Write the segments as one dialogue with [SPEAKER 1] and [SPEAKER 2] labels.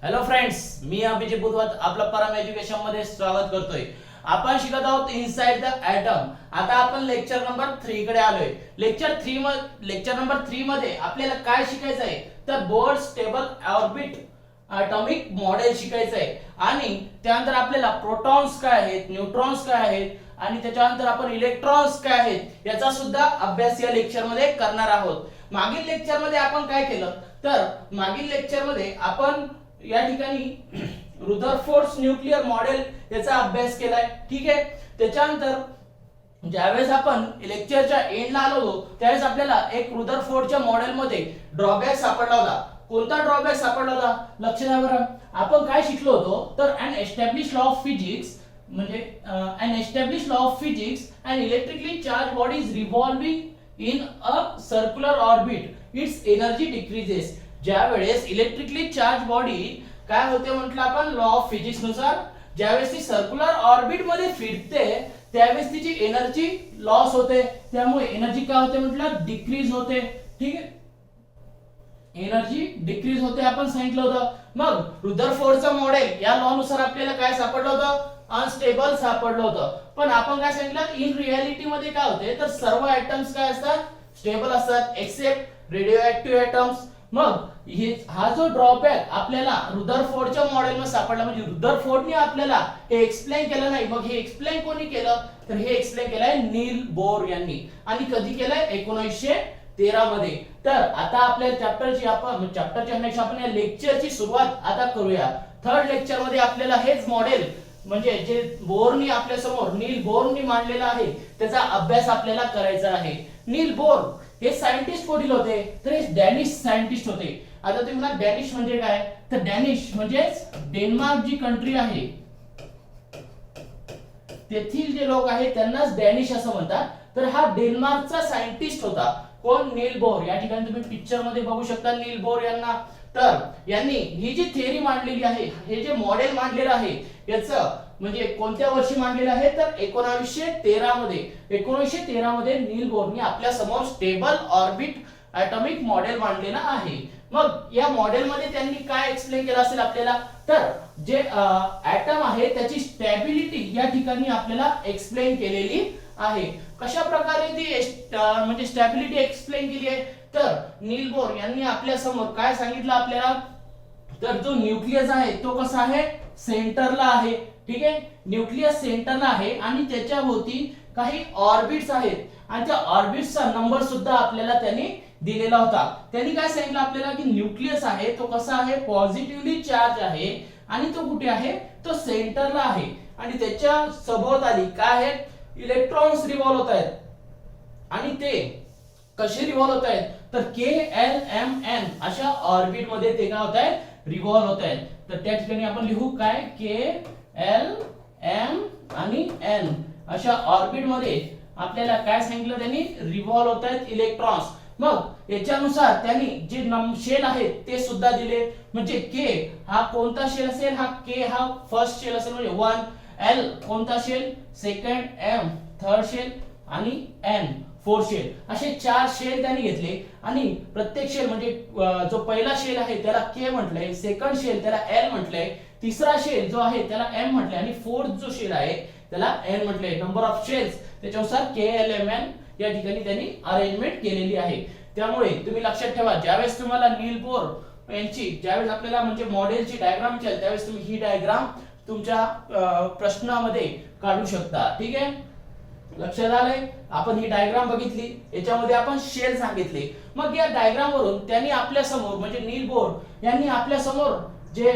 [SPEAKER 1] Hello friends, मी अभिजित बुधवत आपलं परम education मध्ये स्वागत करतोय. आपण शिकत आहोत इनसाइड द ॲटम. आता आपण लेक्चर नंबर 3 कडे आलोय. लेक्चर नंबर 3 मध्ये आपल्याला काय शिकायचं आहे तर board stable orbit atomic model शिकायचं आहे आणि त्यानंतर आपल्याला प्रोटॉन्स काय आहेत, न्यूट्रॉन्स काय आहेत आणि त्याच्यानंतर आपण इलेक्ट्रॉन्स काय आहेत याचा सुद्धा अभ्यास या लेक्चर मध्ये करणार आहोत. मागील लेक्चर मध्ये आपण काय केलं तर मागील लेक्चर मध्ये आपण या ठिकाणी रुदरफोर्ड न्यूक्लिअर मॉडेल याचा अभ्यास केलाय. ठीक आहे. त्याच्यानंतर ज्यावेळेस आपण लेक्चरच्या एंडला आलो होतो त्यावेळेस आपल्याला एक रुदरफोर्डच्या मॉडेलमध्ये ड्रॉबॅक सापडला होता. कोणता ड्रॉबॅक सापडला होता लक्ष द्या बरं. आपण काय शिकलो होतो तर an establish law of physics म्हणजे an establish law of physics and electrically charge bodies revolving in a circular orbit its energy decreases. ज्या वेळेस इलेक्ट्रिकली चार्ज बॉडी काय होते म्हटलं आपण लॉ ऑफ फिजिक्स नुसार ज्यावेळेस ती सर्क्युलर ऑर्बिट मध्ये फिरते त्यावेळेस तिची एनर्जी लॉस होते. त्यामुळे एनर्जी काय होते म्हटलं डिक्रीज होते. ठीक आहे. एनर्जी डिक्रीज होते आपण सांगितलं होतं. मग रुदरफोर्डचं मॉडेल या लॉ नुसार आपल्याला काय सापडलं होतं अनस्टेबल सापडलं होतं. पण आपण काय सांगितलं इन रियालिटी मध्ये काय होते तर सर्व ऍटम्स काय असतात स्टेबल असतात एक्सेप्ट रेडिओ ऍक्टिव्ह ऍटम्स. मग हा जो ड्रॉबॅक आपल्याला रुदरफोर्डच्या मॉडेल मध्ये सापडला म्हणजे रुदरफोर्डने आपल्याला हे एक्सप्लेन केलं नाही. मग हे एक्सप्लेन कोणी केलं तर हे एक्सप्लेन केलंय नील बोर यांनी आणि कधी केलंय 1913 मध्ये. तर आता आपल्या चॅप्टरच्या नेक्स्ट आपण या लेक्चरची सुरुवात आता करूया. थर्ड लेक्चर मध्ये आपल्याला हेच मॉडेल म्हणजे जे बोरनी आपल्या समोर नील बोरनी मांडलेला आहे त्याचा अभ्यास आपल्याला करायचा आहे. नील बोर हे सायंटिस्ट कोणील होते तर हे डॅनिश सायंटिस्ट होते. आता तुम्ही म्हणा डॅनिश म्हणजे काय तर डॅनिश म्हणजे डेन्मार्क जी कंट्री आहे तेथील जे लोक आहेत त्यांनाच डॅनिश असं म्हणतात. तर हा डेन्मार्कचा सायंटिस्ट होता कोण नील बोर. या ठिकाणी तुम्ही पिक्चर मध्ये बघू शकता नील बोर यांना. तर यांनी ही जी थिअरी मांडलेली आहे हे जे मॉडेल मांडलेलं आहे याचं म्हणजे कोणत्या वर्षी मांडलेलं आहे तर 1913 मध्ये. 1913 मध्ये नील बोरने आपल्या समोर स्टेबल ऑर्बिट ॲटॉमिक मॉडेल मांडलेलं आहे. मग या मॉडेल मध्ये त्यांनी काय एक्सप्लेन केलं असेल आपल्याला तर जे ॲटम आहे त्याची स्टॅबिलिटी या ठिकाणी आपल्याला एक्सप्लेन केलेली आहे. कशा प्रकारे ती म्हणजे स्टॅबिलिटी एक्सप्लेन केली आहे तर नील बोर यांनी आपल्या समोर काय सांगितलं आपल्याला तर जो न्यूक्लियस आहे तो कसा आहे सेंटरला आहे. ठीक आहे. न्यूक्लियस सेंटरला आहे आणि त्याच्या भोवती काही ऑर्बिट्स आहेत आणि त्या ऑर्बिट्सचा नंबर सुद्धा आपल्याला त्यांनी दिलेला होता. त्यांनी काय सांगितलं आपल्याला की न्यूक्लियस आहे तो कसा आहे पॉझिटिव्हली चार्ज आहे आणि तो कुठे आहे तो सेंटरला आहे आणि त्याच्या सभोवताली काय आहेत इलेक्ट्रॉन्स रिव्हॉल्व होत आहेत आणि ते कसे रिव्हॉल्व होत आहेत तर KLMN अशा ऑर्बिट मध्ये ते काय होत आहेत रिव्हॉल्व होत आहेत. तर त्या ठिकाणी आपण लिहू काय KLM आणि N अशा ऑर्बिट मध्ये आपल्याला काय सांगितलं त्यांनी रिव्हॉल्व होत आहेत इलेक्ट्रॉन्स. मग याच्यानुसार त्यांनी जे शेल आहेत ते सुद्धा दिले म्हणजे K हा कोणता शेल असेल हा K हा फर्स्ट शेल असेल म्हणजे 1 L कोणता shell second M third shell आणि N फोर्थ शेल असे 4 शेल त्यांनी घेतले आणि प्रत्येक शेल म्हणजे जो पहिला शेल आहे त्याला K म्हटलंय सेकंड शेल त्याला L म्हटलंय तिसरा शेल जो आहे त्याला M म्हटलंय आणि फोर्थ जो शेल आहे त्याला N म्हटलंय. नंबर ऑफ शेल्स त्याच्यानुसार KLMN या ठिकाणी त्यांनी अरेंजमेंट केलेली आहे. त्यामुळे तुम्ही लक्षात ठेवा ज्यावेळेस तुम्हाला नील बोर यांची ज्यावेळेस आपल्याला म्हणजे मॉडेलची डायग्राम विचारली त्यावेळेस तुम्ही ही डायग्राम तुमच्या प्रश्नामध्ये काढू शकता. ठीक आहे. लक्षात आलंय. आपण ही डायग्राम बघितली याच्यामध्ये आपण शेल सांगितले. मग या डायग्राम वरून त्यांनी आपल्या समोर म्हणजे नील बोर यांनी आपल्या समोर जे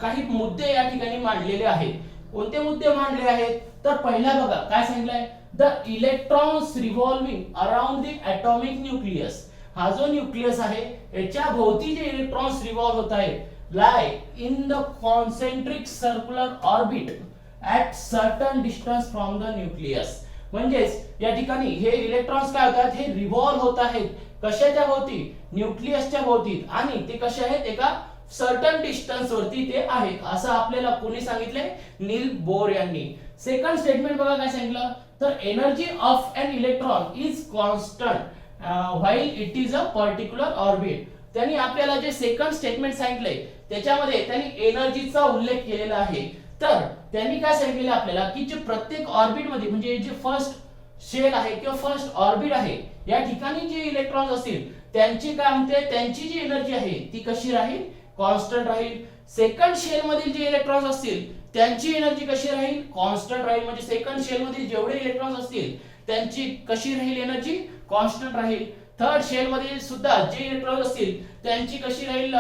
[SPEAKER 1] काही मुद्दे या ठिकाणी मांडलेले आहेत. कोणते मुद्दे मांडले आहेत तर पहिला बघा काय सांगितलंय the electrons revolving around the atomic nucleus. हा जो न्यूक्लियस आहे याच्या भोवती जे इलेक्ट्रॉन्स रिव्हॉल्व होत आहेत lie in the concentric circular orbit at certain distance from the nucleus. म्हणजेच या ठिकाणी हे इलेक्ट्रॉन्स काय होतात हे रिव्हॉल्व होत आहेत कशाच्या भोवती न्यूक्लियसच्या भोवती आणि ते कसे आहेत एका सर्टन डिस्टन्स वरती ते आहेत असं आपल्याला कोणी सांगितले नील बोर यांनी. सेकंड स्टेटमेंट बघा काय सांगितलं तर energy of an electron is constant while it is a particular orbit. त्यांनी आपल्याला जे सेकंड स्टेटमेंट सांगितलंय त्याच्यामध्ये त्यांनी एनर्जीचा उल्लेख केलेला आहे. तर त्यांनी काय सांगितलेलं आपल्याला की जे प्रत्येक ऑर्बिट मध्ये म्हणजे जे फर्स्ट शेल आहे किंवा फर्स्ट ऑर्बिट आहे या ठिकाणी जे इलेक्ट्रॉन्स असतील त्यांची काय म्हणते त्यांची जी एनर्जी आहे ती कशी राहील, कॉन्स्टंट राहील. सेकंड शेल मधील जे इलेक्ट्रॉन्स असतील त्यांची एनर्जी कशी राहील, कॉन्स्टंट राहील. म्हणजे सेकंड शेल मधील जेवढे इलेक्ट्रॉन्स असतील त्यांची कशी राहील एनर्जी, कॉन्स्टंट राहील. थर्ड शेल मध्ये सुद्धा जे इलेक्ट्रॉन्स असतील त्यांची कशी राहील,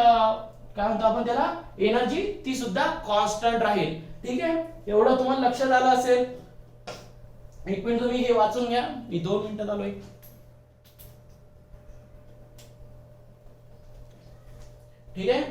[SPEAKER 1] काय म्हणतो आपण त्याला, एनर्जी, ती सुद्धा कॉन्स्टंट राहील. ठीक आहे, एवढं तुम्हाला लक्षात आलं असेल. एक मिनिट तुम्ही हे वाचून घ्या, मी 2 मिनिटात आलोय. ठीक आहे,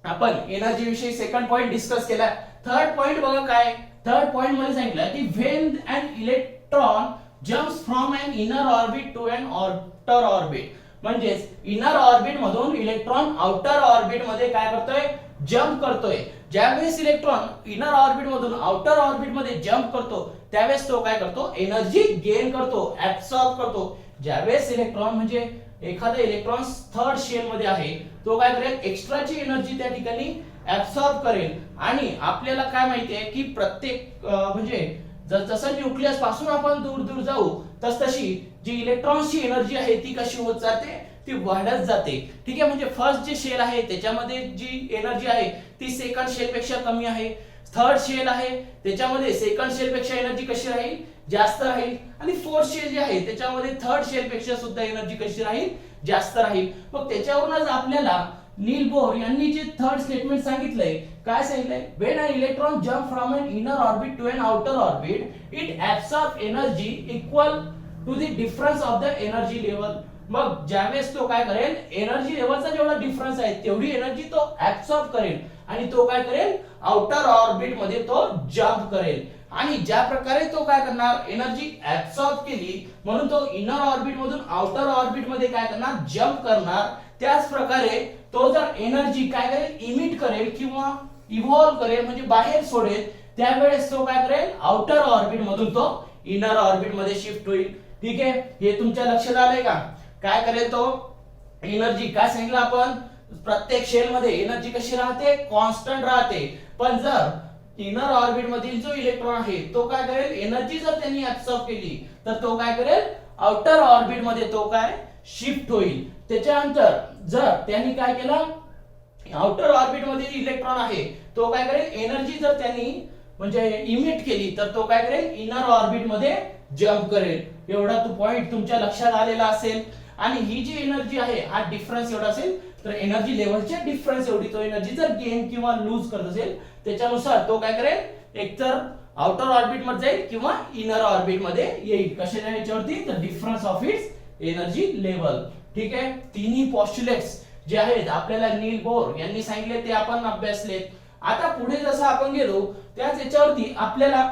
[SPEAKER 1] आपण एनर्जी विषयी सेकंड पॉइंट डिस्कस केला. थर्ड पॉइंट बघा काय, थर्ड पॉइंट मध्ये सांगितलं की when an electron jumps from an inner orbit to an outer orbit. म्हणजेच इनर ऑर्बिट मधून इलेक्ट्रॉन आउटर ऑर्बिट मध्ये काय करतोय, जंप करतोय. ज्यावेळेस इलेक्ट्रॉन इनर ऑर्बिट मधून आउटर ऑर्बिट मध्ये जंप करतो त्यावेळेस तो काय करतो, एनर्जी गेन करतो, ऍब्सॉर्ब करतो. ज्यावेळेस इलेक्ट्रॉन म्हणजे एखादा इलेक्ट्रॉन थर्ड शेल मध्ये आहे तो काय करेल, एक्स्ट्राची एनर्जी त्या ठिकाणी ऍब्सॉर्ब करेल. आणि आपल्याला काय माहिती आहे की प्रत्येक म्हणजे जसं न्यूक्लियस पासून आपण दूर दूर जाऊ तशी जी इलेक्ट्रॉन्सची एनर्जी आहे ती कशी होत जाते, ती वाढत जाते. ठीक आहे, म्हणजे फर्स्ट जे शेल आहे त्याच्यामध्ये जी एनर्जी आहे ती सेकंड शेल पेक्षा कमी आहे. थर्ड शेल आहे त्याच्यामध्ये सेकंड शेल पेक्षा एनर्जी कशी राहील, जास्त राहील. आणि फोर्थ शेल जे आहे त्याच्यामध्ये थर्ड शेल पेक्षा सुद्धा एनर्जी कशी राहील, जास्त राहील. मग त्याच्यावरूनच आपल्याला नील बोर यांनी जे थर्ड स्टेटमेंट सांगितलंय, काय सांगितलंय, when an electron jump from an inner orbit to an outer orbit it absorb energy equal to the difference of the energy level. मग ज्यावेळेस तो काय करेल, एनर्जी लेवलचा जेवढा डिफरन्स आहे तेवढी एनर्जी तो ऍब्सॉर्ब करेल आणि तो काय करेल, आउटर ऑर्बिट मध्ये तो जंप करेल. आणि ज्या प्रकारे तो काय करणार, एनर्जी ऍब्सॉर्ब केली म्हणून तो इनर ऑर्बिट मधून आउटर ऑर्बिट मध्ये काय करणार, जंप करणार. त्याच प्रकारे तो जर एनर्जी काय करेल, इमिट करेल किंवा इव्हॉल्व करेल म्हणजे बाहेर सोडेल, त्यावेळेस तो काय करेल, आउटर ऑर्बिट मधून तो इनर ऑर्बिट मध्ये शिफ्ट होईल. ठीक आहे, हे तुमच्या लक्षात आलंय का. काय करेल तो, एनर्जी काय सांगितलं आपण, प्रत्येक शेल मध्ये एनर्जी कशी राहते, कॉन्स्टंट राहते. पण जर इनर ऑर्बिट मधील जो इलेक्ट्रॉन आहे तो काय करेल, एनर्जी जर त्यांनी ऍब्सॉर्ब केली तर तो काय करेल, आउटर ऑर्बिट मध्ये तो काय शिफ्ट होईल. त्याच्यानंतर जर त्यांनी काय केलं, आउटर ऑर्बिट मध्ये इलेक्ट्रॉन आहे तो काय करेल, एनर्जी जर त्यांनी म्हणजे इमिट केली तर तो काय करेल, इनर ऑर्बिट मध्ये जंप करेल. एवढा तो पॉइंट तुमच्या लक्षात आलेला असेल. आणि ही जी एनर्जी आहे हा डिफरन्स एवढा असेल, तर एनर्जी लेवलच्या डिफरन्स एवढी तो एनर्जी जर गेन किंवा लूज करत असेल त्याच्यानुसार तो काय करेल, एकतर आउटर ऑर्बिट मध्ये जाईल किंवा इनर ऑर्बिट मध्ये येईल. कशाच्या याच्यावरती, तर difference of its energy level. ठीक आहे, तिन्ही पॉस्ट्युलेट्स जे आहेत आपल्याला नील बोर यांनी सांगितले ते आपण अभ्यासलेत. आता पुढे जसं आपण गेलो त्याच याच्यावरती आपल्याला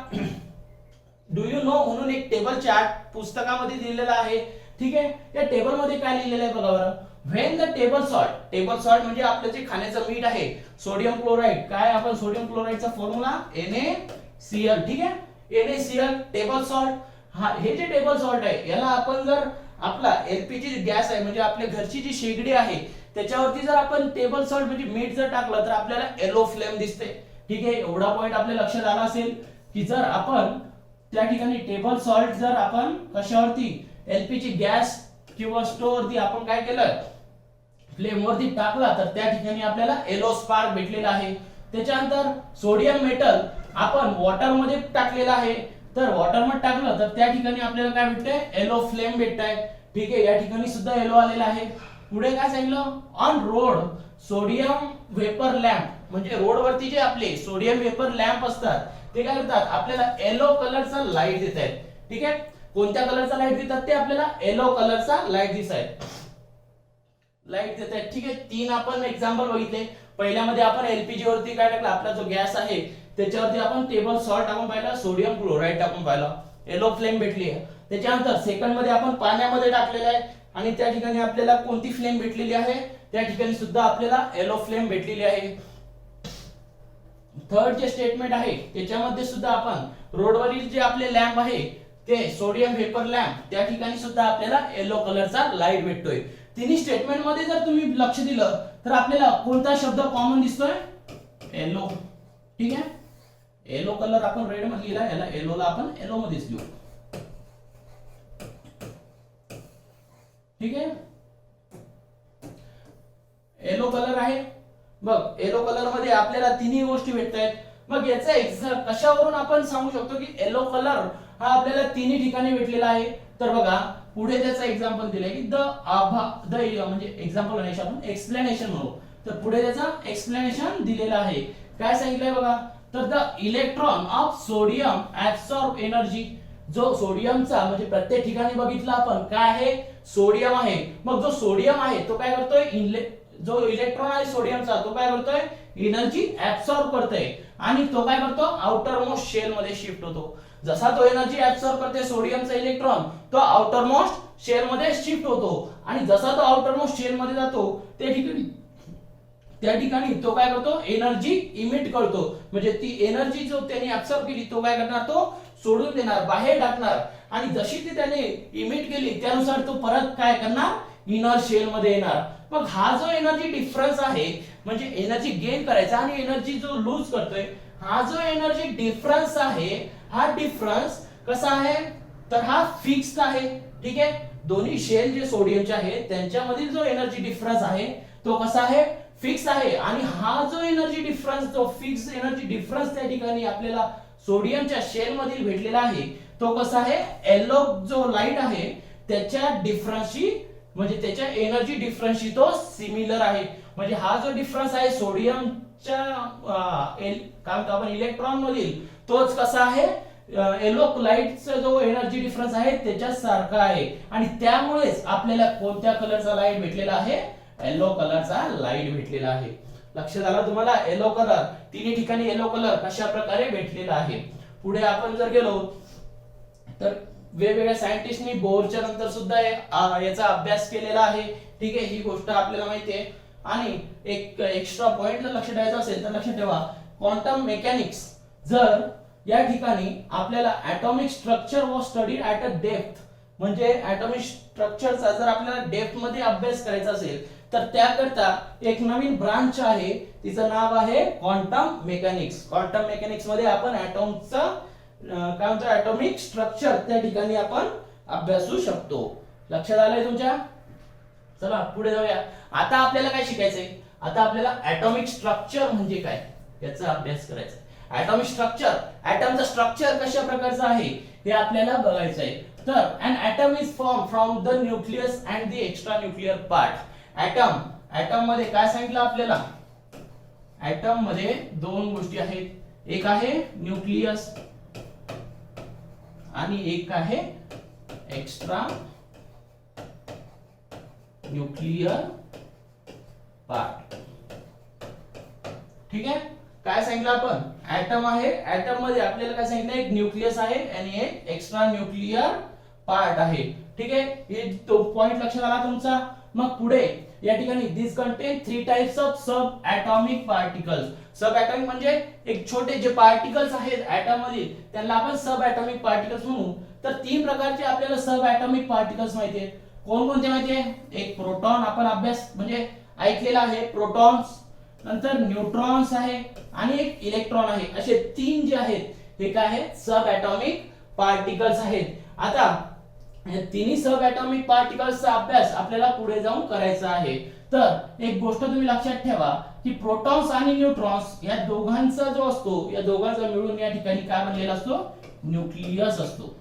[SPEAKER 1] डू यू नो म्हणून एक टेबल चार्ट पुस्तकामध्ये दिलेला आहे. ठीक आहे, या टेबल मध्ये काय लिहिलेलं आहे बघा बरं. व्हेन द टेबल सॉल्ट म्हणजे आपलं जे खाण्याचं मीठ आहे सोडियम क्लोराइड, काय आपण सोडियम क्लोराइडचा फॉर्म्युला NaCl. ठीक आहे, NaCl टेबल सॉल्ट. हा, हे जे टेबल सॉल्ट आहे याला आपण जर आपला LPG गॅस आहे म्हणजे आपल्या घरची जी शेगडी आहे त्याच्यावरती जर आपण टेबल सॉल्ट म्हणजे मीठ जर टाकलं तर आपल्याला येलो फ्लेम दिसते. ठीक आहे, एवढा पॉइंट आपल्या लक्षात आला असेल की जर आपण त्या ठिकाणी टेबल सॉल्ट जर आपण कशावरती, LPG गॅस किंवा स्टोव्ह वरती आपण काय केलं, फ्लेम वरती टाकला तर त्या ठिकाणी आपल्याला येलो स्पार्क भेटलेला आहे. त्याच्यानंतर सोडियम मेटल आपण वॉटर मध्ये टाकलेला आहे, तर वॉटर मध्ये टाकलं तर त्या ठिकाणी आपल्याला काय भेटतंय, येलो फ्लेम भेटतंय. ठीक आहे, या ठिकाणी सुद्धा येलो आलेला आहे. पुढे काय सांगितलं, on road sodium vapour lamp म्हणजे रोड वरती जे आपले सोडियम वेपर लॅम्प असतात ते काय करतात, आपल्याला येलो कलरचा लाईट देत आहेत. ठीक आहे, कोणत्या कलरचा लाईट देतात ते आपल्याला येलो कलरचा लाईट देत आहेत. ठीक आहे, 3 आपण एक्झाम्पल बघितले. पहिल्यामध्ये आपण LPG वरती काय टाकलं, आपला जो गॅस आहे त्याच्यावरती आपण टेबल सॉल्ट टाकून पाहिला, सोडियम क्लोराइड टाकून पाहिला, येलो फ्लेम भेटली आहे. त्याच्यानंतर सेकंड मध्ये आपण पाण्यामध्ये टाकलेलं आहे आणि त्या ठिकाणी आपल्याला कोणती फ्लेम भेटलेली आहे, त्या ठिकाणी सुद्धा आपल्याला येलो फ्लेम भेटलेली आहे. थर्ड जे स्टेटमेंट आहे त्याच्यामध्ये सुद्धा आपण रोडवरील जे आपले लॅम्प आहे ते सोडियम वेपर लॅम्प, त्या ठिकाणी सुद्धा आपल्याला येलो कलरचा लाईट भेटतोय. तिन्ही स्टेटमेंट मध्ये जर तुम्ही लक्ष दिलं तर आपल्याला कोणता शब्द कॉमन दिसतोय? येलो. ठीक आहे, येलो कलर आपण रेड मध्ये लिहिला, याला येलोला आपण येलो मध्येच लिहू. ठीक आहे, येलो कलर आहे. बघ येलो कलर मध्ये आपल्याला तिन्ही गोष्टी भेटतायत. मग याचा कशावरून आपण सांगू शकतो की येलो कलर हा आपल्याला तिन्ही ठिकाणी भेटलेला आहे? तर बघा पुढे त्याचा एक्झाम्पल दिलाय की द म्हणजे एक्झाम्पल नाही, आपण एक्सप्लेनेशन म्हणू. तर पुढे त्याचा एक्सप्लेनेशन दिलेला आहे. काय सांगितलंय बघा, तर the electron of sodium absorb energy. जो सोडियमचा म्हणजे प्रत्येक ठिकाणी बघितलं आपण काय आहे? सोडियम आहे. मग जो सोडियम आहे तो काय करतोय? जो इलेक्ट्रॉन आहे सोडियमचा तो काय करतोय? एनर्जी ऍब्सॉर्ब करतोय आणि तो काय करतो? आउटर मोस्ट शेल मध्ये शिफ्ट होतो. जसा तो एनर्जी ऍब्सॉर्ब करते सोडियमचा इलेक्ट्रॉन, तो आउटर मोस्ट शेल मध्ये शिफ्ट होतो आणि जसा तो आउटर मोस्ट शेल मध्ये जातो त्या ठिकाणी तो काय करतो? एनर्जी इमिट करतो. म्हणजे ती एनर्जी जो त्याने ऍब्सॉर्ब केली तो काय करणार? तो सोडून देणार, बाहेर टाकणार. आणि जशी ती त्याने इमिट केली त्यानुसार तो परत काय करणार? इनर शेल मध्ये येणार. मग हा जो एनर्जी डिफरन्स आहे म्हणजे एनर्जी गेन करायचा आणि एनर्जी जो लूज करतोय, हा जो एनर्जी डिफरन्स आहे, हा डिफरन्स कसा आहे? तर हा फिक्स्ड आहे. ठीक आहे, दोन्ही शेल जे सोडियमचे आहेत त्यांच्यामधील जो एनर्जी डिफरन्स आहे तो कसा आहे? फिक्स आहे. आणि हा जो एनर्जी डिफरन्स, जो फिक्स एनर्जी डिफरन्स त्या ठिकाणी आपल्याला सोडियमच्या शेल मधील भेटलेला आहे तो कसा आहे? येलो जो लाईट आहे त्याच्या डिफरन्सशी म्हणजे त्याच्या एनर्जी डिफरन्सशी तो सिमिलर आहे. म्हणजे हा जो डिफरन्स आहे सोडियमच्या काय म्हणतो आपण इलेक्ट्रॉन मधील, तोच कसा आहे? येलो लाईटचा जो एनर्जी डिफरन्स आहे त्याच्या सारखा आहे. आणि त्यामुळेच आपल्याला कोणत्या कलरचा लाईट भेटलेला आहे? येलो कलरचा लाईट भेटलेला आहे. लक्षात आलं तुम्हाला? येलो कलर, तिन्ही ठिकाणी येलो कलर कशा प्रकारे भेटलेला आहे. पुढे आपण जर गेलो तर वेगवेगळ्या सायंटिस्टनी बोरच्या नंतर सुद्धा याचा अभ्यास केलेला आहे. ठीक आहे, ही गोष्ट आपल्याला माहिती आहे. आणि एक एक्स्ट्रा पॉइंट जर लक्षात ठेवायचा असेल तर लक्षात ठेवा, क्वांटम मेकॅनिक्स जर या ठिकाणी आपल्याला atomic structure was studied at a depth, म्हणजे ऍटॉमिक स्ट्रक्चरचा जर आपल्याला डेप्थ मध्ये अभ्यास करायचा असेल तर त्याकरता एक नवीन ब्रांच आहे, तिचं नाव आहे क्वांटम मेकॅनिक्स. क्वांटम मेकॅनिक्स मध्ये आपण ऍटॉमचा काय म्हणतो ऍटॉमिक स्ट्रक्चर त्या ठिकाणी आपण अभ्यासू शकतो. लक्षात आलंय तुमच्या? चला पुढे जाऊया. आता आपल्याला काय शिकायचंय? आता आपल्याला ऍटॉमिक स्ट्रक्चर म्हणजे काय याचा अभ्यास करायचा आहे. ऍटॉमिक स्ट्रक्चर, ऍटमचं स्ट्रक्चर कशा प्रकारचं आहे हे आपल्याला बघायचं आहे. तर an atom is formed from the nucleus and the extranuclear part. Atom मध्ये काय सांगितलं आपल्याला? ऍटम मध्ये दोन गोष्टी आहेत, एक आहे न्यूक्लियस आणि एक आहे एक्स्ट्रा न्यूक्लियर पार्ट. ठीक आहे, काय सांगितलं आपण? ऍटम आहे, ऍटम मध्ये आपल्याला काय सांगितलं? एक न्यूक्लियस आहे आणि एक एक्स्ट्रा न्यूक्लियर पार्ट आहे. ठीक आहे, हे तो पॉइंट लक्षात आला तुमचा. मग पुढे या ठिकाणी this contain 3 types of sub atomic particles. Sub atomic म्हणजे एक छोटे जे पार्टिकल्स आहेत ऍटम मधील त्यांना आपण सब ऍटॉमिक पार्टिकल्स म्हणू. तर 3 प्रकारचे आपल्याला सब ऍटॉमिक पार्टिकल्स माहिती आहेत. कोणकोणते माहिती आहे? एक प्रोटॉन, आपण अभ्यास म्हणजे ऐकलेला आहे प्रोटॉन्स, नंतर न्यूट्रॉन्स आहे आणि एक इलेक्ट्रॉन आहे. असे 3 जे आहेत हे काय आहेत? सब ऍटॉमिक पार्टिकल्स आहेत. आता या तिन्ही सब ऍटॉमिक पार्टिकल्सचा अभ्यास आपल्याला पुढे जाऊन करायचा आहे. तर एक गोष्ट तुम्ही लक्षात ठेवा की प्रोटॉन्स आणि न्यूट्रॉन्स या दोघांचा जो असतो, या दोघांचा मिळून या ठिकाणी काय बनलेला असतो? न्यूक्लियस असतो.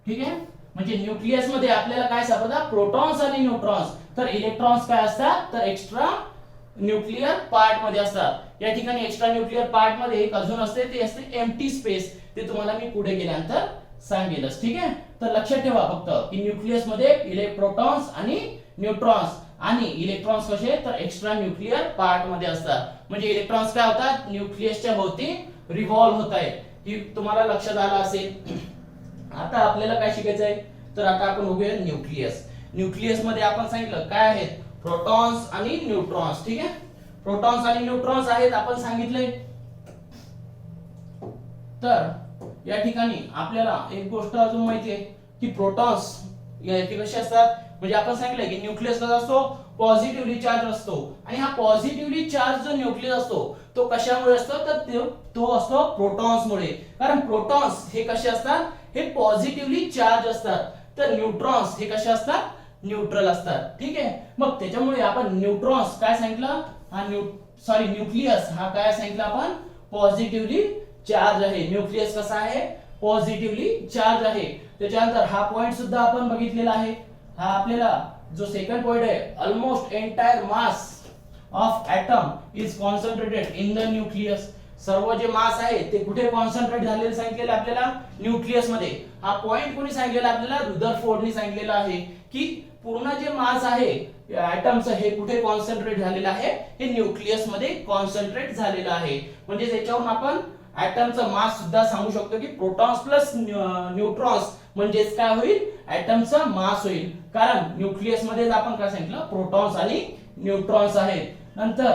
[SPEAKER 1] ठीक आहे, म्हणजे न्यूक्लियस मध्ये आपल्याला काय सापडतात? प्रोटॉन्स आणि न्यूट्रॉन्स. तर इलेक्ट्रॉन्स काय असतात? तर एक्स्ट्रा न्यूक्लियर पार्ट मध्ये असतात. या ठिकाणी एक्स्ट्रा न्यूक्लियर पार्ट मध्ये एक अजून असते, ते असते एम्प्टी स्पेस. ते तुम्हाला मी पुढे गेल्यानंतर सांगेलच. ठीक आहे, तर लक्षात ठेवा फक्त की न्यूक्लियस मध्ये प्रोटॉन्स आणि न्यूट्रॉन्स आणि इलेक्ट्रॉन्स कसे? तर एक्स्ट्रा न्यूक्लियर पार्ट मध्ये असतात. म्हणजे इलेक्ट्रॉन्स काय होतात? न्यूक्लियसच्या भोवती रिव्हॉल्व होत आहेत. ही तुम्हाला लक्षात आलं असेल. आता आपल्याला काय शिकायचं आहे? तर आता आपण बघूया न्यूक्लियस. न्यूक्लियस मध्ये आपण सांगितलं काय आहेत? प्रोटॉन्स आणि न्यूट्रॉन्स. ठीक आहे, प्रोटॉन्स आणि न्यूट्रॉन्स आहेत आपण सांगितले. तर या ठिकाणी आपल्याला एक गोष्ट अजून माहिती आहे की प्रोटॉन्स या कसे असतात? म्हणजे आपण सांगितलं की न्यूक्लियस कसा असतो, पॉझिटिव्हली चार्ज असतो. आणि हा पॉझिटिव्हली चार्ज जो न्यूक्लियस असतो तो कशामुळे असतो, तर तो असतो प्रोटॉन्समुळे. कारण प्रोटॉन्स हे कसे असतात, हे पॉझिटिव्हली चार्ज असतात, तर न्यूट्रॉन्स हे कसे असतात, न्यूट्रल असतात. ठीक आहे. मग त्याच्यामुळे आपण न्यूट्रॉन्स काय सांगितलं, हा न्यूक्लियस हा काय सांगितलं आपण, पॉझिटिव्हली चार्ज आहे. न्यूक्लियस कसा आहे, पॉझिटिव्हली चार्ज आहे. त्याच्यानंतर हा पॉइंट सुद्धा आपण बघितलेला आहे. हा आपल्याला जो सेकंड पॉइंट आहे, almost entire mass of atom is concentrated in the nucleus. सर्व जे मास आहे ते कुठे कॉन्सन्ट्रेट झालेले सांगितलेलं आपल्याला, न्यूक्लियस मध्ये. हा पॉइंट कोणी सांगितलेला आपल्याला, रुदरफोर्डनी सांगितलेला आहे की पूर्ण जे मास आहे एटमचं हे कुठे कॉन्सन्ट्रेट झालेलं आहे, हे न्यूक्लियस मध्ये कॉन्सन्ट्रेट झालेलं आहे. म्हणजे त्याच्यावरून आपण एटमचं मास सुद्धा सांगू शकतो की प्रोटॉन्स प्लस न्यूट्रॉन्स म्हणजेच काय होईल, एटमचा मास होईल. कारण न्यूक्लियस मध्ये आपण काय सांगितलं, प्रोटॉन्स आणि न्यूट्रॉन्स आहेत. नंतर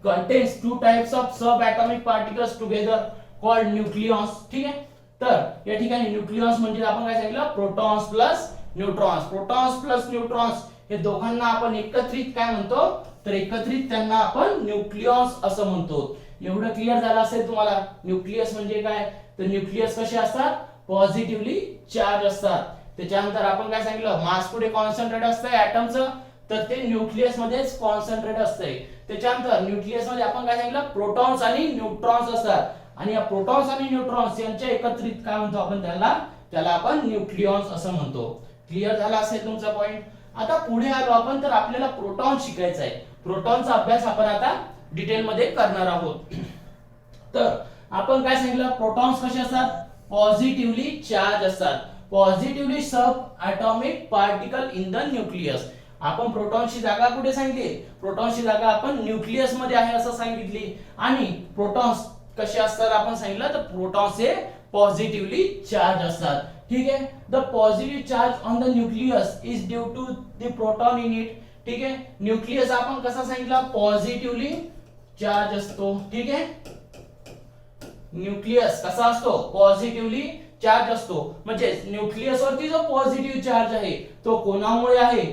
[SPEAKER 1] contains two types of subatomic particles together called nucleons. ठीक आहे. तर या ठिकाणी न्यूक्लियॉन्स म्हणजे आपण काय सांगितलं, protons plus neutrons. Protons plus neutrons हे दोघांना आपण एकत्रित काय म्हणतो, तर एकत्रित त्यांना आपण न्यूक्लियॉन्स असं म्हणतो. एवढं क्लिअर झालं असेल तुम्हाला. न्यूक्लियस म्हणजे काय, तर न्यूक्लियस कसे असतात, पॉझिटिव्हली चार्ज असतात. त्याच्यानंतर आपण काय सांगितलं, मास कुठे कॉन्सन्ट्रेट असतंय एटमचं, तर ते न्यूक्लियस मध्येच कॉन्सन्ट्रेट असतंय. त्याच्यानंतर न्यूक्लियस मध्ये आपण काय सांगितलं, प्रोटॉन्स आणि न्यूट्रॉन्स असतात. आणि या प्रोटॉन्स आणि न्यूट्रॉन्स यांच्या एकत्रित काय म्हणतो आपण, त्याला आपण न्यूक्लियॉन्स असं म्हणतो. क्लिअर झाला असेल तुमचा पॉइंट. आता पुढे आलो आपण, तर आपल्याला प्रोटॉन शिकायचा आहे. प्रोटॉनचा अभ्यास आपण आता डिटेल मध्ये करणार आहोत. तर आपण काय सांगितलं, प्रोटॉन्स कसे असतात, पॉझिटिव्हली चार्ज असतात. Positively sub atomic particle in the nucleus. आपण प्रोटॉनची जागा कुठे सांगितली, प्रोटॉनची जागा आपण न्यूक्लियस मध्ये आहे असं सांगितली. आणि प्रोटॉन्स कसे असतात आपण सांगितलं, तर प्रोटॉन्स हे पॉझिटिव्हली चार्ज असतात. ठीक आहे. The positive charge on the nucleus is due to the proton in it. ठीक आहे. न्यूक्लियस आपण कसा सांगितलं, पॉझिटिव्हली चार्ज असतो. ठीक आहे. न्यूक्लियस कसा असतो, पॉझिटिव्हली चार्ज असतो. म्हणजे न्यूक्लियस वरती जो पॉझिटिव्ह चार्ज आहे तो कोणामुळे आहे,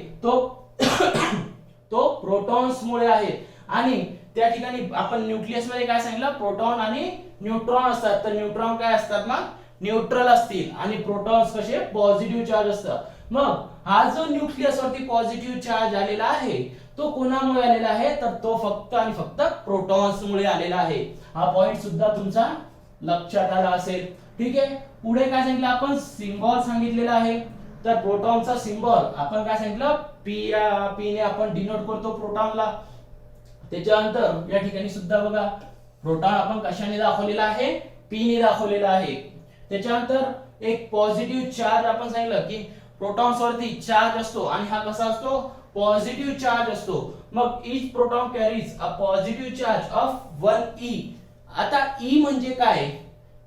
[SPEAKER 1] तो प्रोटॉन्स मुळे आहे. आणि त्या ठिकाणी आपण न्यूक्लियस मध्ये काय सांगितलं, प्रोटॉन आणि न्यूट्रॉन असतात. तर न्यूट्रॉन काय असतात, मग न्यूट्रल असतील. आणि प्रोटॉन्स कसे पॉझिटिव्ह चार्ज असतात. मग हा जो न्यूक्लियस वरती पॉझिटिव्ह चार्ज आलेला आहे तो कोणामुळे आलेला आहे, तर तो फक्त आणि फक्त प्रोटॉन्स मुळे आलेला आहे. हा पॉइंट सुद्धा तुमचा लक्षात आला असेल. ठीक आहे. पुढे काय सांगितलं आपण, सिम्बॉल सांगितलेला आहे. तर प्रोटॉनचा सिम्बॉल आपण काय सांगितलं, पी ने आपण डिनोट करतो प्रोटॉनला. त्याच्यानंतर या ठिकाणी सुद्धा बघा प्रोटॉन आपण कशाने दाखवलेला आहे, पी ने दाखवलेला आहे. त्याच्यानंतर एक पॉझिटिव्ह चार्ज आपण सांगितलं की प्रोटॉन्स वरती चार्ज असतो आणि हा कसा असतो, पॉझिटिव्ह चार्ज असतो. मग each proton carries a positive charge of 1e. आता ई म्हणजे काय,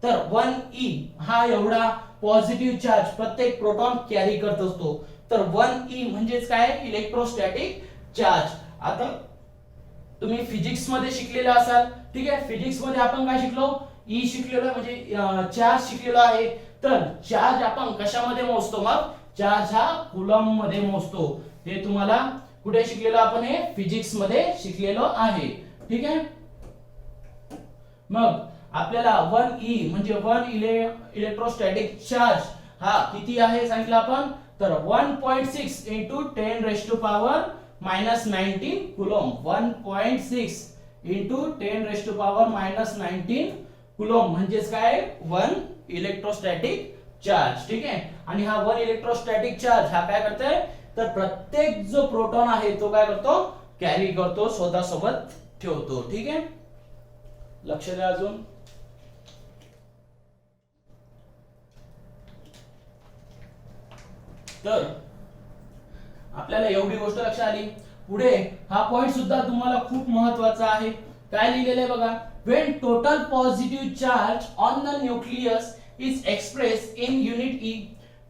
[SPEAKER 1] तर 1e हा एवढा पॉझिटिव्ह चार्ज प्रत्येक प्रोटॉन कॅरी करत असतो. तर 1e म्हणजेच काय, इलेक्ट्रोस्टॅटिक चार्ज. आता तुम्ही फिजिक्स मध्ये शिकलेला असाल. ठीक आहे. फिजिक्स मध्ये आपण काय शिकलो, ई शिकलेलो म्हणजे चार्ज शिकलेलो आहे. तर चार्ज आपण कशामध्ये मोजतो, मग चार्ज हा कुलम मध्ये मोजतो. हे तुम्हाला कुठे शिकलेलो आपण, हे फिजिक्स मध्ये शिकलेलो आहे. ठीक आहे. मग आपल्याला 1e म्हणजे 1 इलेक्ट्रोस्टॅटिक चार्ज हा किती आहे सांगितलं आपण, तर 1.6 into 10 raised to power minus 19 Coulomb. 1.6 into 10 raised to power minus 19 Coulomb म्हणजेच काय, 1 इलेक्ट्रोस्टॅटिक चार्ज. ठीक आहे. आणि हा 1 इलेक्ट्रोस्टॅटिक चार्ज हा काय करतोय, तर प्रत्येक जो प्रोटॉन आहे तो काय करतो, कॅरी करतो, स्वतःसोबत ठेवतो. ठीक आहे. लक्ष द्या अजून. तर आपल्याला एवढी गोष्ट लक्षात आली. पुढे हा पॉइंट सुद्धा तुम्हाला खूप महत्त्वाचा आहे. काय लिहिलेलं आहे बघा, when total positive charge on the nucleus is expressed in unit E.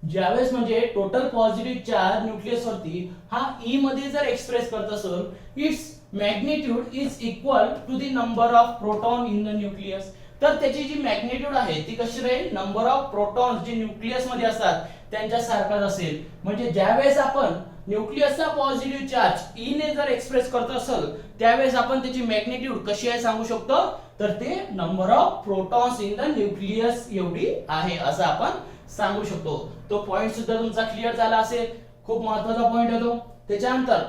[SPEAKER 1] ज्यावेळेस म्हणजे टोटल पॉझिटिव्ह चार्ज न्यूक्लियस वरती हा ई मध्ये जर एक्सप्रेस करत असेल, it's magnitude is equal to the number of proton in the nucleus. तर त्याची जी मॅग्निट्यूड आहे ती कशी राहील, नंबर ऑफ प्रोटॉन्स जे न्यूक्लियस मध्ये असतात त्यांच्या सारखाच असेल. म्हणजे ज्यावेळेस आपण न्यूक्लियसचा पॉझिटिव्ह चार्ज ई ने जर एक्सप्रेस करत असेल त्यावेळेस आपण त्याची मॅग्निट्यूड कशी आहे सांगू शकतो, तर ते number of protons in the nucleus एवढी आहे असं आपण सांगू शकतो. तो पॉइंट सुद्धा तुमचा क्लिअर झाला असेल. खूप महत्त्वाचा पॉइंट आहे तो. त्याच्यानंतर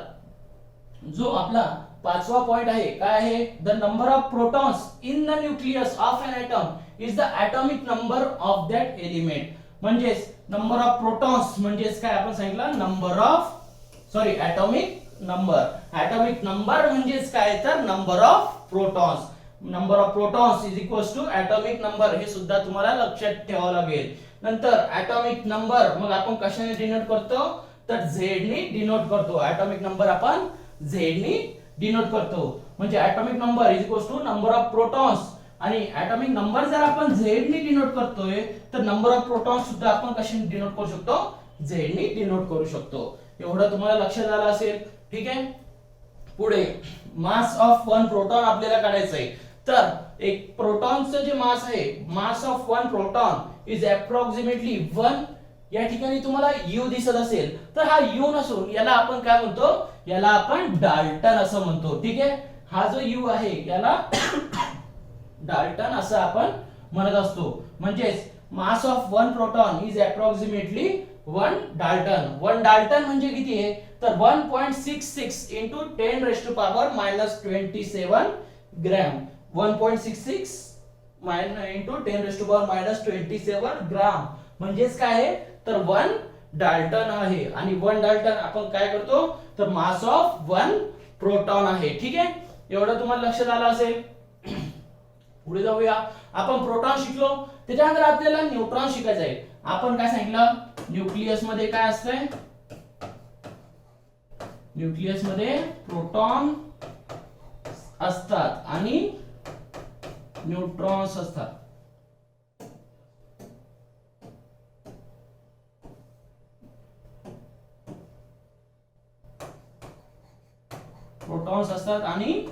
[SPEAKER 1] जो आपला पाचवा पॉइंट आहे काय आहे, the number of protons in the nucleus of an atom is the atomic number of that element. म्हणजेच नंबर ऑफ प्रोटॉन्स म्हणजेच काय आपण सांगितलं, number of atomic number. Atomic number म्हणजेच काय, तर number of protons. Number of protons is equals to atomic number. हे सुद्धा तुम्हाला लक्षात ठेवावं लागेल. नंतर ॲटॉमिक नंबर मग आपण कशाने डिनोट करतो, तर झेड ने डिनोट करतो. ॲटॉमिक नंबर आपण झेड ने डिनोट करतो. म्हणजे atomic number is equals to number of protons. आणि ॲटॉमिक नंबर जर आपण झेड ने डिनोट करतोय तर नंबर ऑफ प्रोटॉन्स सुद्धा आपण कशाने डिनोट करू शकतो, झेड ने डिनोट करू शकतो. एवढं तुम्हाला लक्षात आलं असेल. ठीक आहे. पुढे मास ऑफ वन प्रोटॉन आपल्याला काढायचं आहे. तर एक प्रोटॉनचं जे मास आहे, mass of one proton is approximately 1. या ठिकाणी तुम्हाला यू दिसत असेल तर हा यू नसून याला आपण काय म्हणतो, याला आपण डाल्टन असं म्हणतो. ठीक आहे. हा जो यू आहे याला डाल्टन असं आपण म्हणत असतो. म्हणजेच mass of one proton is approximately 1 Dalton. 1 Dalton म्हणजे किती आहे, तर 1.66 into 10 raised to power -27 gram. 1.66 into 10 raised to power -27 ग्राम म्हणजेच काय आहे, तर 1 डाल्टन आहे. आणि 1 डाल्टन आपण काय करतो, तर मास ऑफ 1 प्रोटॉन आहे. ठीक आहे. एवढं तुम्हाला लक्षात आलं असेल. पुढे जाऊया. आपण प्रोटॉन शिकलो. त्याच्यानंतर आपल्याला न्यूट्रॉन शिकायचं आहे. आपण काय सांगितलं, न्यूक्लियस मध्ये काय असतंय, न्यूक्लियस मध्ये प्रोटॉन असतात आणि न्यूट्रॉन्स असतात. प्रोटॉन्स असतात आणि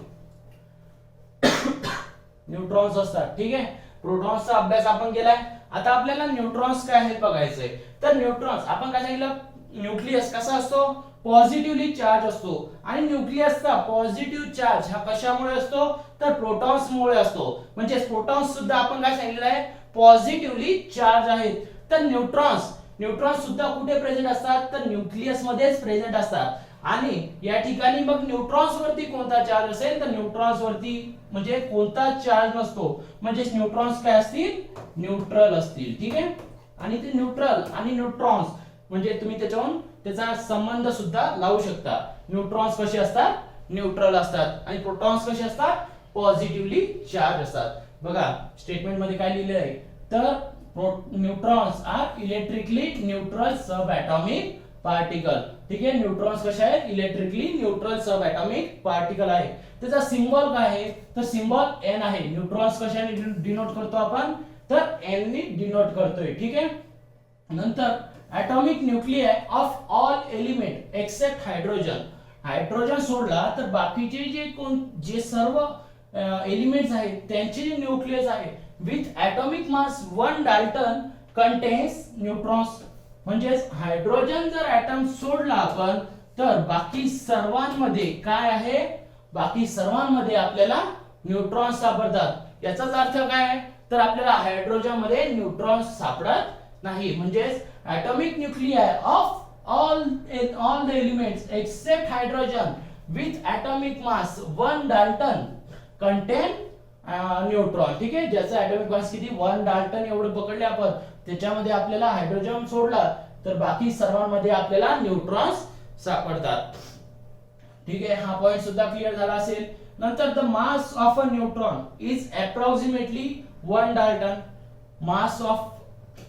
[SPEAKER 1] न्यूट्रॉन्स असतात. ठीक आहे. प्रोटॉन्सचा अभ्यास आपण केलाय. आता आपल्याला न्यूट्रॉन्स काय आहेत बघायचंय. तर न्यूट्रॉन्स आपण काय सांगितलं, न्यूक्लियस कसा असतो, पॉझिटिव्हली चार्ज असतो. आणि न्यूक्लियसचा पॉझिटिव्ह चार्ज हा कशामुळे असतो, तर प्रोटॉन्स मुळे असतो. म्हणजे प्रोटॉन्स सुद्धा आपण काय सांगितलं आहे, पॉझिटिव्हली चार्ज आहेत. तर न्यूट्रॉन्स सुद्धा कुठे प्रेझेंट असतात, तर न्यूक्लियस मध्येच प्रेझेंट असतात. आणि या ठिकाणी मग न्यूट्रॉन्स वरती कोणता चार्ज असेल, तर न्यूट्रॉन्स वरती म्हणजे कोणता चार्ज नसतो. म्हणजे न्यूट्रॉन्स काय असतील, न्यूट्रल असतील. ठीक आहे. आणि ते न्यूट्रल आणि न्यूट्रॉन्स म्हणजे तुम्ही त्याचा संबंध सुद्धा लावू शकता. न्यूट्रॉन्स कसे असतात, न्यूट्रल असतात. आणि प्रोटॉन्स कसे असतात, पॉझिटिव्हली चार्ज असतात. बघा स्टेटमेंट मध्ये काय लिहिलेलं आहे, तर न्यूट्रॉन्स आर इलेक्ट्रिकली न्यूट्रल सब ॲटॉमिक पार्टिकल. ठीक आहे. न्यूट्रॉन्स कसे आहेत, इलेक्ट्रिकली न्यूट्रल सब ॲटॉमिक पार्टिकल आहे. त्याचा सिंबल काय आहे, तर सिंबल एन आहे. न्यूट्रॉन्स कशाने डिनोट करतो आपण, तर एन ने डिनोट करतोय. ठीक आहे. नंतर atomic nuclei of all element except hydrogen. Hydrogen सोडला तर बाकीचे जे सर्व एलिमेंट्स आहेत त्यांचे जे न्यूक्लियस आहे with atomic mass 1 Dalton contains neutrons. म्हणजे हायड्रोजन जर ॲटम सोडला आपण तर बाकी सर्वांमध्ये काय आहे, बाकी सर्वांमध्ये आपल्याला न्यूट्रॉन्स सापडतात. याचाच अर्थ काय आहे, तर आपल्याला हायड्रोजन मध्ये न्यूट्रॉन्स सापडत नाही. म्हणजे atomic nuclei of all the elements except hydrogen with atomic mass 1 dalton contain neutron. ठीक आहे. ज्याचा ॲटॉमिक मास किती, 1 डाल्टन एवढं पकडले आपण, त्याच्यामध्ये आपल्याला हायड्रोजन सोडला तर बाकी सर्वांमध्ये आपल्याला न्यूट्रॉन्स सापडतात. ठीक आहे. हा पॉइंट सुद्धा क्लिअर झाला असेल. नंतर the mass of a neutron is approximately 1 Dalton. Mass of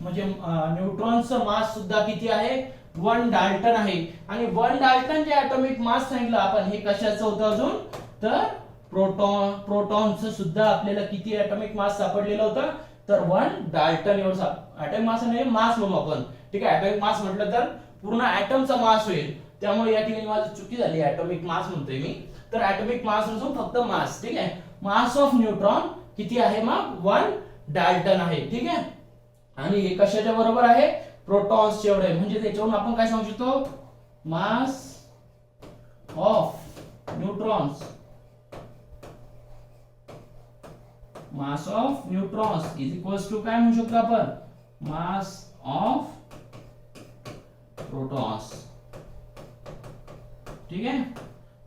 [SPEAKER 1] म्हणजे न्यूट्रॉनचं मास सुद्धा किती आहे, 1 डाल्टन आहे. आणि 1 डाल्टन जे ॲटॉमिक मास सांगितलं आपण, हे कशाचं होतं अजून, तर प्रोटॉनचं सुद्धा आपल्याला किती ॲटॉमिक मास सापडलेलं होतं, तर 1 डाल्टन एवढं. ॲटॉमिक मास नाही, मास म्हणू आपण. ठीक आहे. ॲटॉमिक मास म्हटलं तर पूर्ण ॲटमचा मास होईल, त्यामुळे या ठिकाणी माझी चुकी झाली, ॲटॉमिक मास म्हणतोय मी. तर ॲटॉमिक मास नसून फक्त मास. ठीक आहे. मास ऑफ न्यूट्रॉन किती आहे, मग 1 डाल्टन आहे. ठीक आहे. आणि हे कशाच्या बरोबर आहे, प्रोटॉन्स एवढे, म्हणजे त्याच्यावरून आपण काय सांगू शकतो, mass of neutrons, mass of neutrons is equals to काय म्हणू शकतो आपण, मास ऑफ प्रोटॉन्स. ठीक आहे,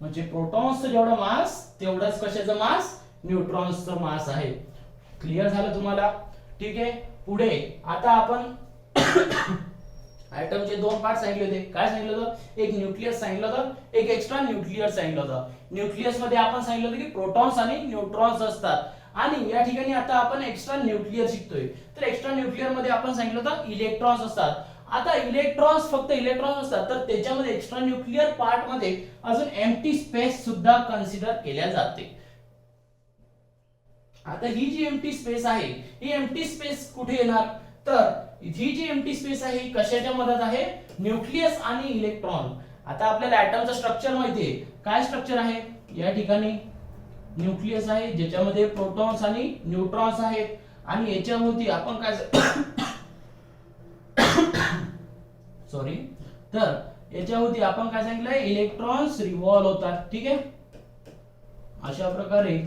[SPEAKER 1] म्हणजे प्रोटॉन्सचं जेवढं मास तेवढंच कशाचं मास, न्यूट्रॉन्सचं मास आहे. क्लिअर झालं तुम्हाला. ठीक आहे, पुढे आता आपण ऍटमचे दोन पार्ट सांगितले होते. काय सांगितलं होतं, एक न्यूक्लियस सांगितलं होतं, एक एक्स्ट्रा न्यूक्लियर सांगितलं होतं. न्यूक्लियस मध्ये आपण सांगितलं होतं की प्रोटॉन्स आणि न्यूट्रॉन्स असतात, आणि या ठिकाणी आता आपण एक्स्ट्रा न्यूक्लियर शिकतोय. तर एक्स्ट्रा न्यूक्लियर मध्ये आपण सांगितलं होतं इलेक्ट्रॉन्स असतात. आता इलेक्ट्रॉन्स फक्त इलेक्ट्रॉन्स असतात, तर त्याच्यामध्ये एक्स्ट्रा न्यूक्लियर पार्ट मध्ये अजून एम्प्टी स्पेस सुद्धा कन्सिडर केल्या जाते. आता ही जी एम्प्टी स्पेस आहे, ही एम्प्टी स्पेस कुठे येणार, तर ही जी एम्प्टी स्पेस आहे ही कशाच्या मदत आहे, न्यूक्लियस आणि इलेक्ट्रॉन. आता आपल्याला ऍटमचं स्ट्रक्चर माहितीये, काय स्ट्रक्चर आहे, या ठिकाणी न्यूक्लियस आहे ज्याच्यामध्ये प्रोटॉन्स आणि न्यूट्रॉन्स आहेत, आणि याच्यावरती आपण काय सॉरी, तर याच्यावरती आपण काय सांगितलंय, इलेक्ट्रॉन्स रिव्हॉल्व होतात. ठीक आहे, अशा प्रकारे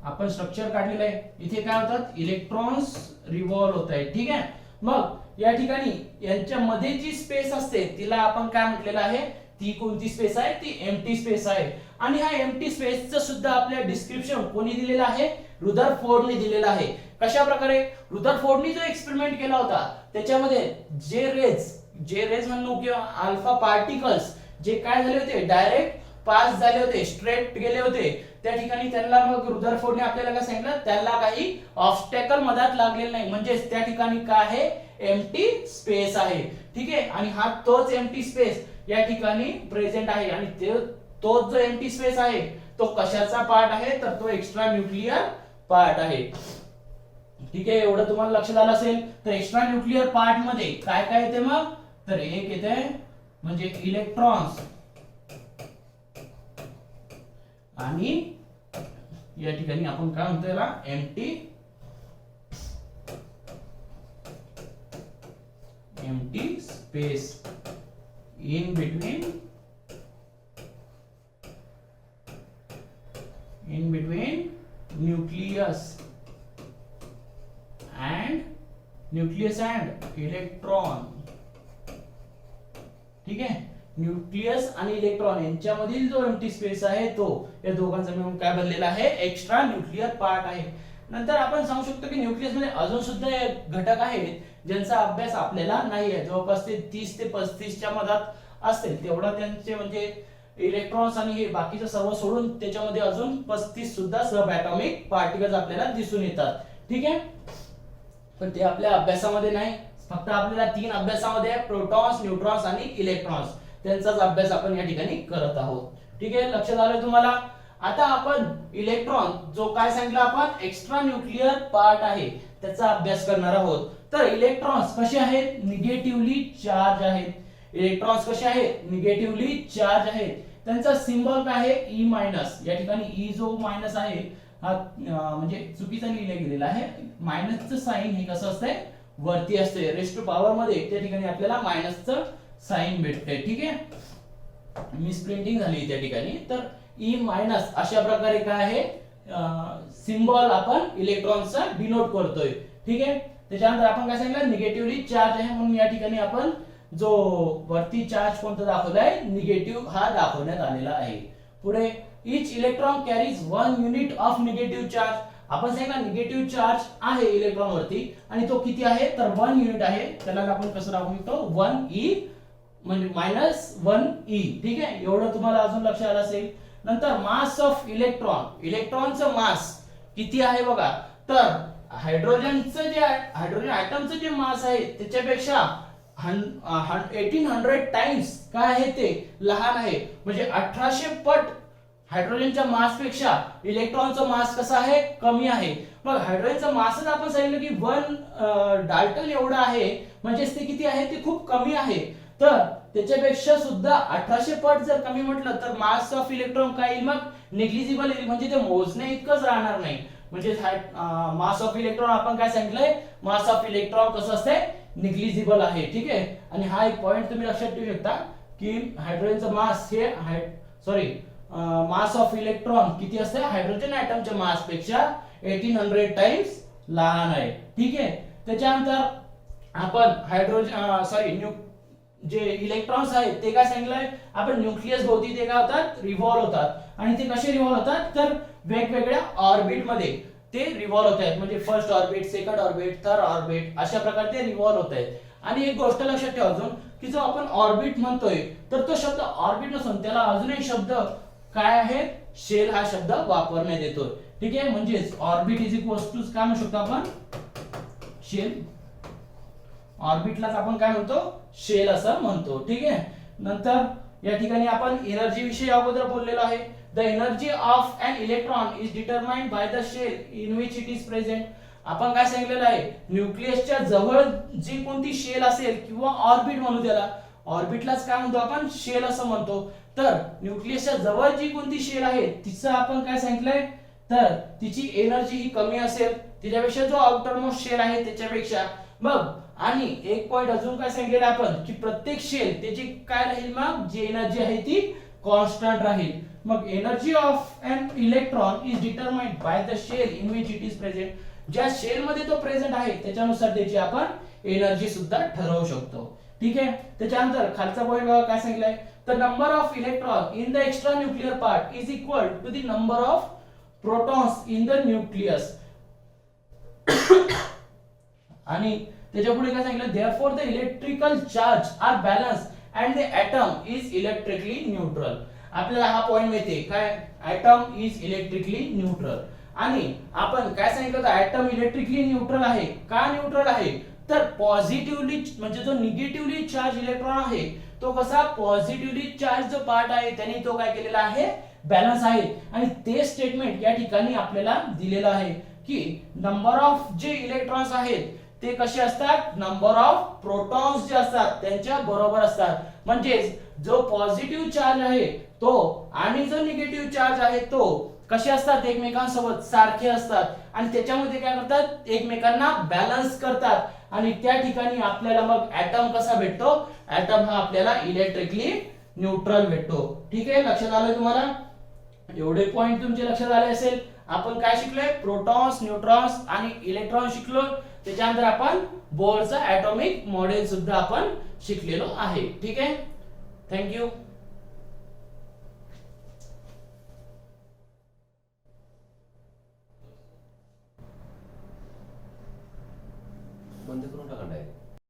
[SPEAKER 1] आपण स्ट्रक्चर काढलेलं आहे. इथे काय होतात, इलेक्ट्रॉन्स रिव्हॉल्व होत आहेत. ठीक आहे, मग या ठिकाणी यांच्यामध्ये जी स्पेस असते तिला आपण काय म्हटलेलं आहे, ती कोणती स्पेस आहे, ती एम्प्टी स्पेस आहे. आणि हा एम्प्टी स्पेसचं सुद्धा आपल्या डिस्क्रिप्शन कोणी दिलेलं आहे, रुदरफोर्डने दिलेलं आहे. कशा प्रकारे, रुदरफोर्डने जो एक्सपेरिमेंट केला होता त्याच्यामध्ये जे रेज म्हणू किंवा अल्फा पार्टिकल्स जे काय झाले होते, डायरेक्ट पास झाले होते, स्ट्रेट गेले होते, त्या ठिकाणी त्यांना मग रुदरफोर्डने आपल्याला काय सांगितलं, त्याला काही ऑब्स्टॅकल मदत लागलेलं नाही, म्हणजे त्या ठिकाणी काय आहे, एम्प्टी स्पेस आहे. ठीक आहे, आणि हा तोच एम्प्टी स्पेस या ठिकाणी प्रेझेंट आहे, आणि तोच जो एम्प्टी स्पेस आहे तो कशाचा पार्ट आहे, तर तो एक्स्ट्रा न्यूक्लियर पार्ट आहे. ठीक आहे, एवढं तुम्हाला लक्षात आलं असेल. तर एक्स्ट्रा न्यूक्लियर पार्ट मध्ये काय काय येते मग, तर एक येते म्हणजे इलेक्ट्रॉन्स, आणि या ठिकाणी आपण काय म्हणतो याला, empty space in between nucleus and electron. ठीक आहे, न्यूक्लियस आणि इलेक्ट्रॉन यांच्यामधील जो एम्प्टी स्पेस आहे तो या दोघांचा मिळून काय बनलेला आहे, एक्स्ट्रा न्यूक्लियर पार्ट आहे. नंतर आपण सांगू शकतो की न्यूक्लियस मध्ये अजून सुद्धा घटक आहेत ज्यांचा अभ्यास आपल्याला नाही आहे, जवळपास ते 30 ते 35 च्या मधात असतील. तेवढा त्यांचे म्हणजे इलेक्ट्रॉन्स आणि हे बाकीचं सर्व सोडून त्याच्यामध्ये अजून 35 सुद्धा सब ॲटॉमिक पार्टिकल्स आपल्याला दिसून येतात. ठीक आहे, पण ते आपल्या अभ्यासामध्ये नाही, फक्त आपल्याला 3 अभ्यासामध्ये आहे, प्रोटॉन्स, न्यूट्रॉन्स आणि इलेक्ट्रॉन्स, त्यांचाच अभ्यास आपण या ठिकाणी करत आहोत. ठीक आहे, लक्षात आलं तुम्हाला. आता आपण इलेक्ट्रॉन जो काय सांगितलं आपण, एक्स्ट्रा न्यूक्लियर पार्ट आहे, त्याचा अभ्यास करणार आहोत. तर इलेक्ट्रॉन्स कसे आहेत, निगेटिव्हली चार्ज आहेत. इलेक्ट्रॉन्स कसे आहेत, निगेटिव्हली चार्ज आहेत. त्यांचा सिंबल काय आहे, ई मायनस. या ठिकाणी ई जो मायनस आहे हा म्हणजे चुकीचा लिहिला गेलेला आहे. मायनसचं साइन हे कसं असतंय, वरती असते, रेस टू पॉवर मध्ये त्या ठिकाणी आपल्याला मायनसचं साइन भेटते. ठीक आहे, मिसप्रिंटिंग झाली त्या ठिकाणी. तर ई मायनस अशा प्रकारे काय आहे, सिंबल आपण इलेक्ट्रॉनचा डिनोट करतोय. ठीक आहे, त्याच्यानंतर आपण काय सांगितलं, निगेटिव्हली चार्ज आहे, म्हणून या ठिकाणी आपण जो वरती चार्ज कोणता दाखवलाय, निगेटिव्ह हा दाखवण्यात आलेला आहे. पुढे each electron carries 1 unit of negative charge. आपण सांगितलं निगेटिव्ह चार्ज आहे इलेक्ट्रॉन वरती, आणि तो किती आहे, तर 1 युनिट आहे. त्याला आपण कसं दाखवू शकतो, 1e म्हणजे -1e. ठीक आहे, एवढं तुम्हाला अजून लक्षात आलं असेल. नंतर मास ऑफ इलेक्ट्रॉन, इलेक्ट्रॉनचं मास किती आहे बघा, तर हायड्रोजनचं जे हायड्रोजन ॲटमचं जे मास आहे त्याच्यापेक्षा 1800 टाइम्स काय आहे ते लहान आहे. म्हणजे 1800 पट हायड्रोजनच्या मास पेक्षा इलेक्ट्रॉनचं मास कसं आहे, कमी आहे. मग हायड्रोजनचं मासच आपण सांगितलं की 1 डाल्टन एवढं आहे, म्हणजे ते किती आहे, ते खूप कमी आहे. तर त्याच्यापेक्षा सुद्धा 1800 पट जर कमी म्हटलं तर मास ऑफ इलेक्ट्रॉन काय येईल, मग निग्लिजिबल येईल, म्हणजे ते मोजण्या इतकंच राहणार नाही. म्हणजे मास ऑफ इलेक्ट्रॉन आपण काय सांगितलंय, मास ऑफ इलेक्ट्रॉन कसं असते, निग्लिजिबल आहे. ठीक आहे. आणि हा एक पॉइंट तुम्ही लक्षात ठेवू शकता की हायड्रोजनचं मास हे मास ऑफ इलेक्ट्रॉन किती असते, हायड्रोजन ऍटमच्या मास पेक्षा 1800 टाइम्स लहान आहे. ठीक आहे. त्याच्यानंतर आपण जे इलेक्ट्रॉन्स आहेत ते काय सांगितलंय आपण, न्यूक्लियस भोवती ते काय होतात, रिव्हॉल्व होतात. आणि ते कसे रिव्हॉल्व होतात, तर वेगवेगळ्या ऑर्बिट मध्ये ते रिव्हॉल्व होत आहेत. म्हणजे first orbit, second orbit, third orbit, अशा प्रकारे ते रिव्हॉल्व होत आहेत. आणि एक गोष्ट लक्षात ठेवा अजून, की जो आपण ऑर्बिट म्हणतोय तर तो शब्द ऑर्बिट नसून त्याला अजून एक शब्द काय आहे, शेल हा शब्द वापरण्यात येतोय. ठीक आहे. म्हणजे ऑर्बिट इज इक्वल्स टू काय म्हणू शकतो आपण, शेल. ऑर्बिटलाच आपण काय म्हणतो, शेल असं म्हणतो. ठीक आहे. नंतर या ठिकाणी आपण एनर्जी विषयी अगोदर बोललेलो आहे. The energy of an electron is determined by the shell in which it is present. आपण काय सांगितलेलं आहे, न्यूक्लियसच्या जवळ जी कोणती शेल असेल किंवा ऑर्बिट म्हणू त्याला, ऑर्बिटलाच काय म्हणतो आपण, शेल असं म्हणतो. तर न्यूक्लियसच्या जवळ जी कोणती शेल आहे तिचं आपण काय सांगितलंय, तर तिची एनर्जी ही कमी असेल तिच्यापेक्षा जो आउटर मोस्ट शेल आहे त्याच्यापेक्षा. मग आणि एक पॉइंट अजून काय सांगितलेलं आपण, की प्रत्येक शेल त्याची काय राहील, मग जी एनर्जी आहे ती कॉन्स्टंट राहील. मग energy of an electron is determined by the shell in which it is present. ज्या शेल मध्ये तो प्रेझेंट आहे त्याच्यानुसार त्याची आपण एनर्जी सुद्धा ठरवू शकतो. ठीक आहे. त्याच्यानंतर खालचा पॉइंट बघा काय सांगितलंय, the number of electron in the extra nuclear part is equal to the number of protons in the nucleus. आणि त्याच्या पुढे काय सांगितलं, therefore the electrical charge are balance and the atom is electrically neutral. आपल्याला हा point मिळते काय, item is electrically neutral. आणि आपण काय सांगितलं होतं, ॲटम इलेक्ट्रिकली न्यूट्रल आहे. का न्यूट्रल आहे, तर पॉझिटिव्हली म्हणजे जो निगेटिव्हली चार्ज इलेक्ट्रॉन आहे तो कसा, पॉझिटिव्हली चार्ज जो पार्ट आहे त्याने तो काय केलेला आहे, बॅलन्स आहे. आणि ते स्टेटमेंट या ठिकाणी आपल्याला दिलेलं आहे की नंबर ऑफ जे इलेक्ट्रॉन्स आहेत ते कसे असतात, नंबर ऑफ प्रोटॉन्स जे असतात त्यांच्या बरोबर असतात. म्हणजे जो पॉझिटिव्ह चार्ज आहे तो आणि जो निगेटिव्ह चार्ज आहे तो कसे असतात, एकमेकांसोबत सारखे असतात. आणि त्याच्यामध्ये काय करतात, एकमेकांना बॅलन्स करतात. आणि त्या ठिकाणी आपल्याला मग ॲटम कसा भेटतो, ॲटम हा आपल्याला इलेक्ट्रिकली न्यूट्रल भेटतो. ठीक आहे. लक्षात आलं तुम्हाला, एवढे पॉइंट तुमचे लक्षात आले असेल. आपण काय शिकलोय, प्रोटॉन्स, न्यूट्रॉन्स आणि इलेक्ट्रॉन शिकलो. त्याच्यानंतर आपण बोरचा ॲटॉमिक मॉडेल सुद्धा आपण शिकलेलो आहे. ठीक आहे. थँक्यू. बंद करून